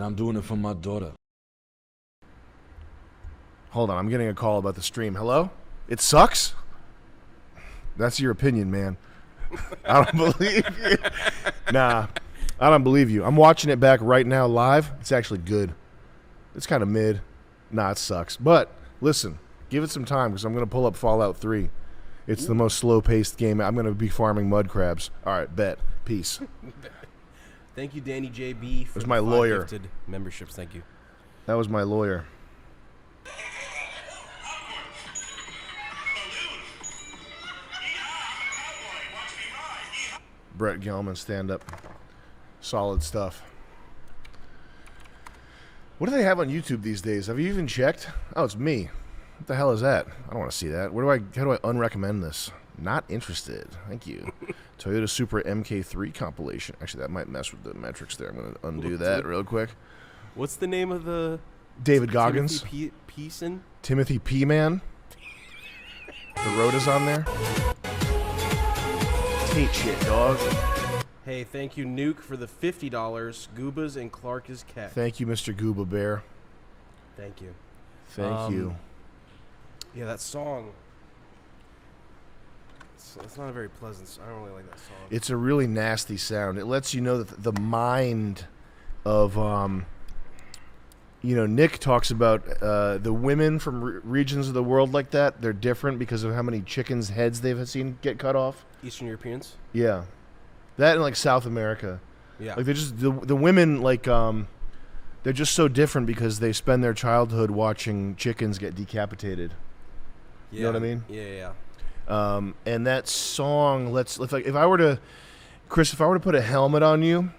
I'm doing it for my daughter. Hold on, I'm getting a call about the stream. Hello? It sucks? That's your opinion, man. I don't believe you. Nah, I don't believe you. I'm watching it back right now live. It's actually good. It's kind of mid. Nah, it sucks. But listen, give it some time because I'm going to pull up Fallout 3. It's the most slow-paced game. I'm going to be farming mud crabs. All right, bet. Peace. Thank you, Danny JB, for my lawyer. gifted memberships. Thank you. That was my lawyer. Brett Gelman, stand-up. Solid stuff. What do they have on YouTube these days? Have you even checked? Oh, it's me. What the hell is that? I don't want to see that. How do I unrecommend this? Not interested. Thank you. Toyota Supra MK3 compilation. Actually, that might mess with the metrics there. I'm going to undo that real quick. What's the name of the... David Goggins. Timothy Peason? Timothy P-Man. The road is on there. Tate shit, dog. Hey, thank you, Nuke, for the $50. Goobas and Clark is cat. Thank you, Mr. Gooba Bear. Thank you. Thank you. Yeah, that song. It's not a very pleasant. I don't really like that song. It's a really nasty sound. It lets you know that the mind of, Nick talks about the women from regions of the world like that. They're different because of how many chickens' heads they've seen get cut off. Eastern Europeans? Yeah. That and, like, South America. Yeah. Like, they're just, the women, like, they're just so different because they spend their childhood watching chickens get decapitated. Yeah. You know what I mean? Yeah. And that song, if I were to put a helmet on you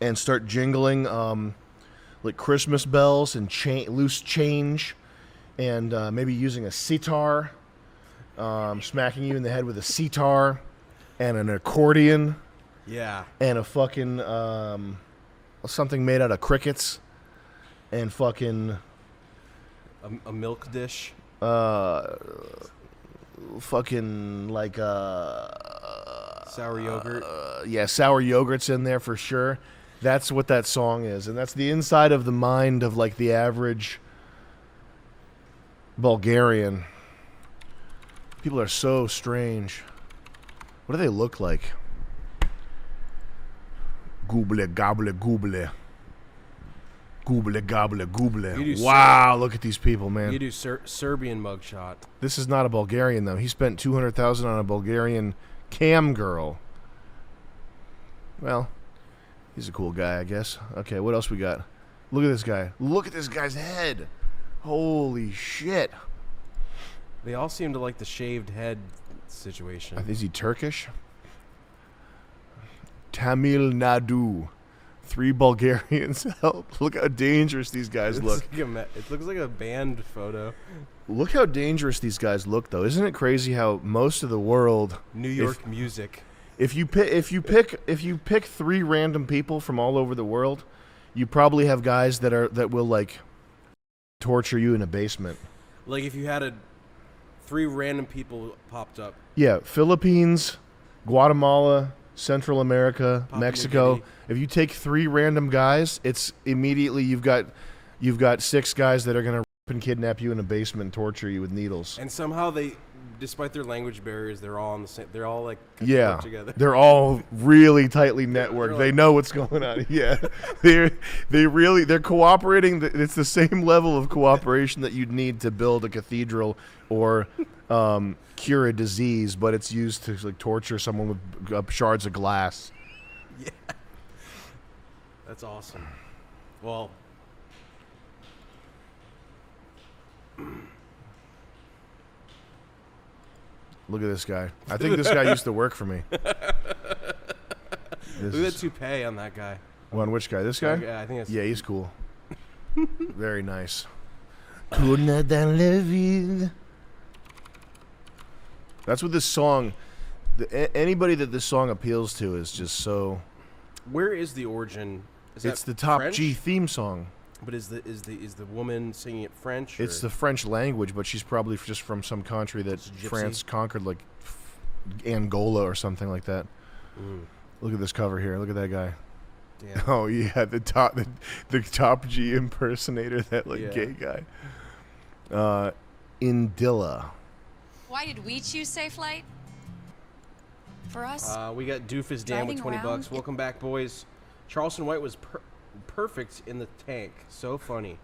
and start jingling, like Christmas bells and loose change, and maybe using a sitar, smacking you in the head with a sitar and an accordion, and a fucking something made out of crickets, and fucking a milk dish, fucking like sour yogurt. Yeah, sour yogurt's in there for sure. That's what that song is, and that's the inside of the mind of, like, the average Bulgarian. People are so strange. What do they look like? Gooble, gobble, gooble. Gooble, gobble, gooble. Wow, look at these people, man. You do Serbian mugshot. This is not a Bulgarian, though. He spent $200,000 on a Bulgarian cam girl. Well, he's a cool guy, I guess. Okay, what else we got? Look at this guy. Look at this guy's head. Holy shit. They all seem to like the shaved head situation. Is he Turkish? Tamil Nadu. 3 Bulgarians help. Look how dangerous these guys look. It looks like a band photo. Look how dangerous these guys look, though. Isn't it crazy how most of the world... New York music. If you pick 3 random people from all over the world, you probably have guys that will, like, torture you in a basement. Like if you had 3 random people popped up. Yeah, Philippines, Guatemala, Central America, Papua Mexico. New If you take 3 random guys, it's immediately you've got 6 guys that are gonna rape and kidnap you in a basement and torture you with needles. And somehow they, despite their language barriers, they're all on the same. They're all like together. They're all really tightly networked. They know what's going on. Yeah, they're cooperating. It's the same level of cooperation that you'd need to build a cathedral or cure a disease, but it's used to, like, torture someone with shards of glass. Yeah, that's awesome. Well, look at this guy. I think this guy used to work for me. Look at that toupee on that guy. On which guy? This guy? Yeah, I think that's... Yeah, he's cool. Very nice. Tourner Dans Le Vide. That's what this song... anybody that this song appeals to is just so... Where is the origin? It's the top French? G theme song. But is the woman singing it French? It's the French language, but she's probably just from some country that France conquered, like Angola or something like that. Look at this cover here. Look at that guy. Damn. Oh yeah, the top G impersonator, that gay guy. Indila. Why did we choose Safe Flight? For us? We got Doofus Dan with Driving 20 around. bucks. Welcome back, boys. Charleston White was perfect in the tank. So funny.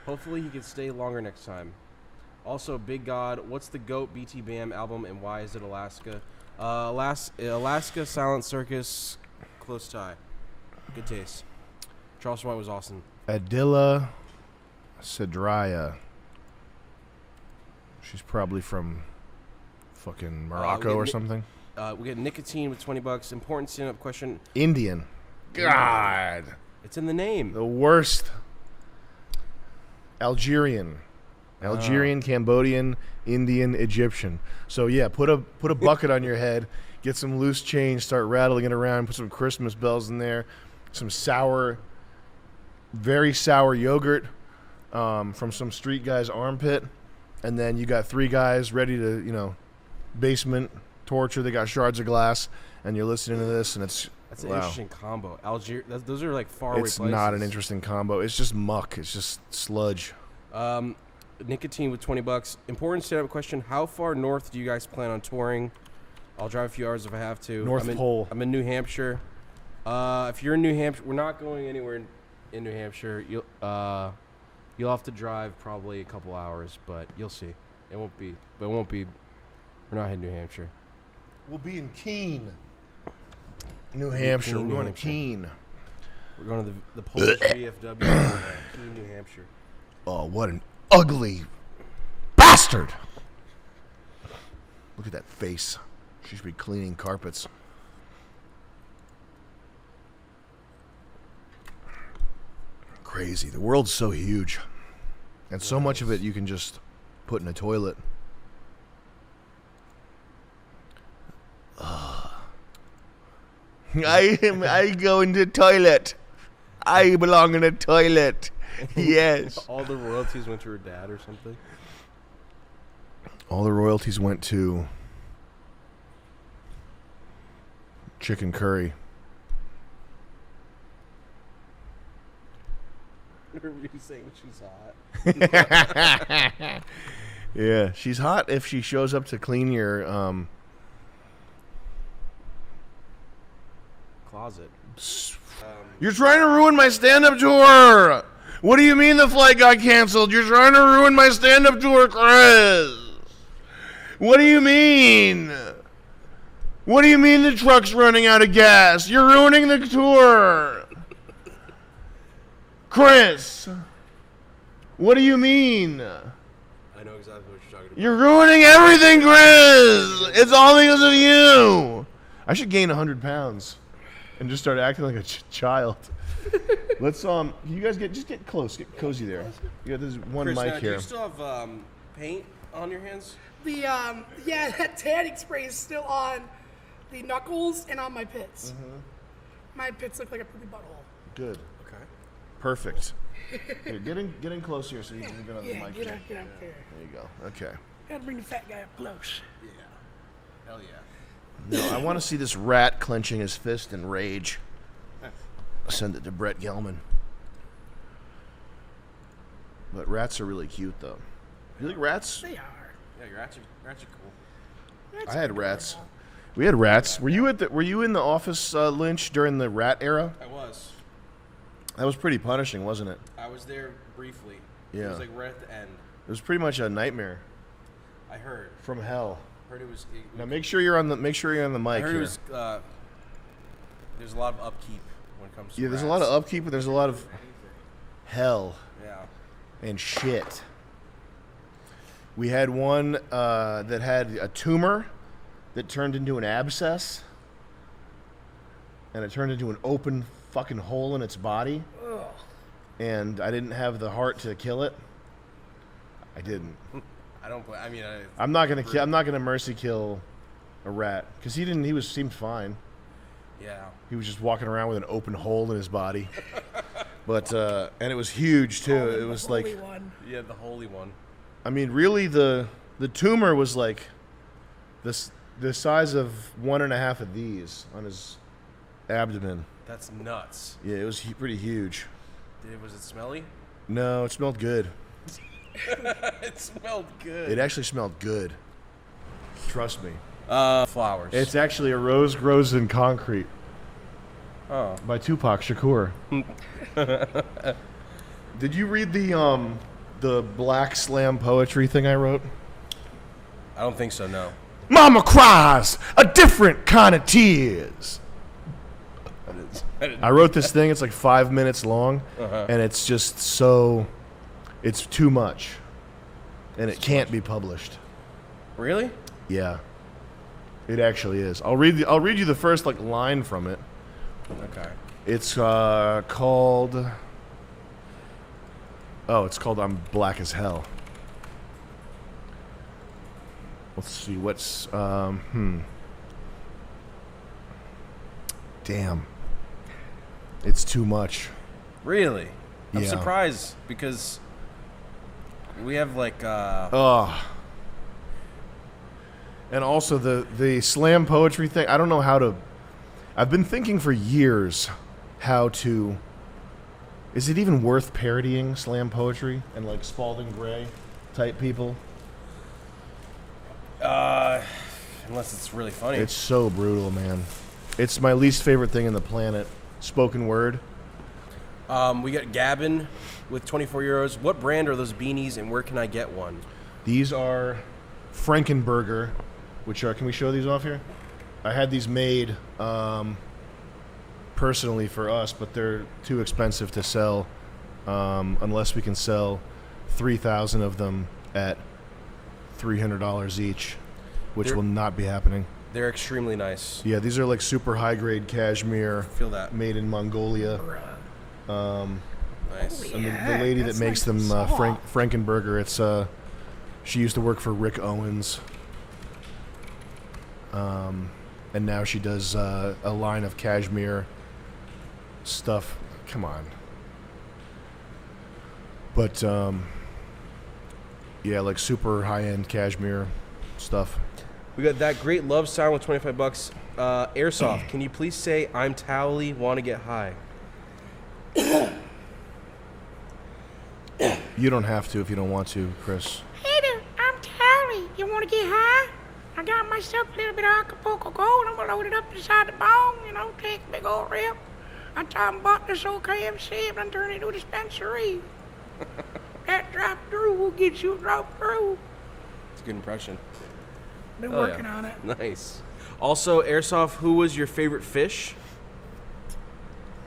Hopefully he can stay longer next time. Also, Big God, what's the GOAT BT Bam album and why is it Alaska? Alaska, Silent Circus, close tie. Good taste. Charleston White was awesome. Adila Sedraïa. She's probably from fucking Morocco or something. We get Nicotine with 20 bucks. Important stand-up question. Indian. God. It's in the name. The worst. Algerian, Cambodian, Indian, Egyptian. So yeah, put a bucket on your head, get some loose change, start rattling it around, put some Christmas bells in there, some sour, very sour yogurt from some street guy's armpit, and then you got 3 guys ready to, basement torture. They got shards of glass, and you're listening to this, and it's That's an interesting combo. Those are like faraway places. It's not an interesting combo. It's just muck. It's just sludge. Nicotine with 20 bucks. Important stand-up question. How far north do you guys plan on touring? I'll drive a few hours if I have to. North Pole. I'm in New Hampshire. If you're in New Hampshire, we're not going anywhere in New Hampshire. You'll have to drive probably a couple hours, but you'll see. It won't be. We're not heading to New Hampshire. We'll be in Keene, New Hampshire. We're going to Keene. We're going to the Polish VFW in Keene, New Hampshire. Oh, what an ugly bastard! Look at that face. She should be cleaning carpets. Crazy. The world's so huge. And so much of it you can just put in a toilet. I go into toilet. I belong in a toilet. Yes. All the royalties went to her dad or something? All the royalties went to chicken curry. Everybody's saying she's hot. Yeah, she's hot if she shows up to clean your closet. You're trying to ruin my stand-up tour. What do you mean the flight got canceled? You're trying to ruin my stand-up tour, Chris. What do you mean? What do you mean the truck's running out of gas? You're ruining the tour. Chris. What do you mean? I know exactly what you're talking about. You're ruining everything, Chris. It's all because of you. I should gain 100 pounds and just start acting like a child. Let's you guys get close, get cozy there. You got this one Chris, mic do here. you still have paint on your hands? Yeah, that tanning spray is still on the knuckles and on my pits. Mm-hmm. My pits look like a poopy butthole. Good. Okay. Perfect. Here, get in close here so you can get on the mic. Get Here. up there. There you go. Okay. Gotta bring the fat guy up close. Yeah. Hell yeah. No, I want to see this rat clenching his fist in rage. Send it to Brett Gelman. But rats are really cute, though. You like rats? They are. Yeah, your rats are cool. That's I had pretty rats. normal. We had rats. Were you in the office, Lynch, during the rat era? I was. That was pretty punishing, wasn't it? I was there briefly. Yeah. It was like right at the end. It was pretty much a nightmare I heard. from hell. Heard it was. Now make sure you're on the mic I heard here. it was. There's a lot of upkeep when it comes to. Yeah, there's a rats. lot of upkeep, but there's a lot of hell Yeah. and shit. We had one that had a tumor that turned into an abscess, and it turned into an open fucking hole in its body. Ugh. And I didn't have the heart to kill it. I didn't. I don't. I mean, I'm not gonna mercy kill a rat because he didn't. He seemed fine. Yeah. He was just walking around with an open hole in his body. But and it was huge too. It was like, Holy one. Yeah, the holy one. I mean, really, the tumor was like the size of 1.5 of these on his abdomen. That's nuts. Yeah, it was pretty huge. Was it smelly? No, it smelled good. It smelled good. It actually smelled good. Trust me. Flowers. It's actually A Rose Grows in Concrete. Oh. By Tupac Shakur. Did you read the black slam poetry thing I wrote? I don't think so, no. Mama cries a different kind of tears. I wrote this thing. It's like 5 minutes long, and it's just it's too much, and it can't be published. Really? Yeah, it actually is. I'll read you the first line from it. Okay. It's called. Oh, it's called "I'm Black as Hell." Let's see what's Damn. It's too much. Really? I'm Yeah. surprised because we have And also the slam poetry thing, I don't know how to. I've been thinking for years how to. Is it even worth parodying slam poetry and Spalding Gray type people? unless it's really funny. It's so brutal, man. It's my least favorite thing in the planet. Spoken word. We got Gavin with 24 euros. What brand are those beanies and where can I get one? These are Frenckenberger, which are, can we show these off here? I had these made personally for us, but they're too expensive to sell unless we can sell 3,000 of them at $300 each, which will not be happening. They're extremely nice. Yeah, these are super high grade cashmere. Feel that. Made in Mongolia. Nice. And the lady that makes them, Frenckenberger, it's she used to work for Rick Owens. And now she does a line of cashmere stuff. Come on. But yeah, super high-end cashmere stuff. We got that great love sound with 25 bucks. Airsoft, can you please say I'm Towley, want to get high? You don't have to if you don't want to, Chris. Hey there, I'm Towley. You want to get high? I got myself a little bit of Acapulco gold. I'm going to load it up inside the bong, take a big old rip. I time bought this old KFC and turn it into a dispensary. That drop through will get you a drop through. It's a good impression. Been working on it. Nice. Also, Airsoft, who was your favorite fish?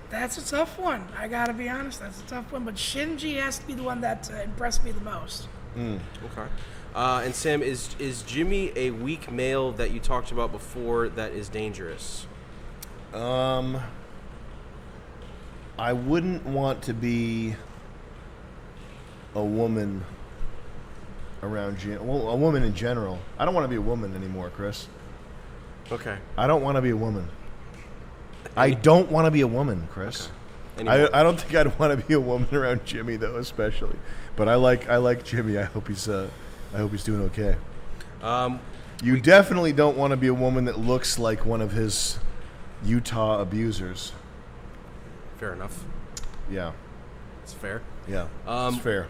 That's a tough one. I gotta be honest, that's a tough one. But Shinji has to be the one that impressed me the most. Okay. And Sam, is Jimmy a weak male that you talked about before that is dangerous? I wouldn't want to be a woman around Jim. Well, a woman in general. I don't want to be a woman anymore, Chris. Okay. I don't want to be a woman. I don't want to be a woman, Chris. Okay. I don't think I'd want to be a woman around Jimmy though, especially. But I like Jimmy. I hope he's doing okay. You definitely don't want to be a woman that looks like one of his Utah abusers. Fair enough. Yeah. It's fair. Yeah. It's fair.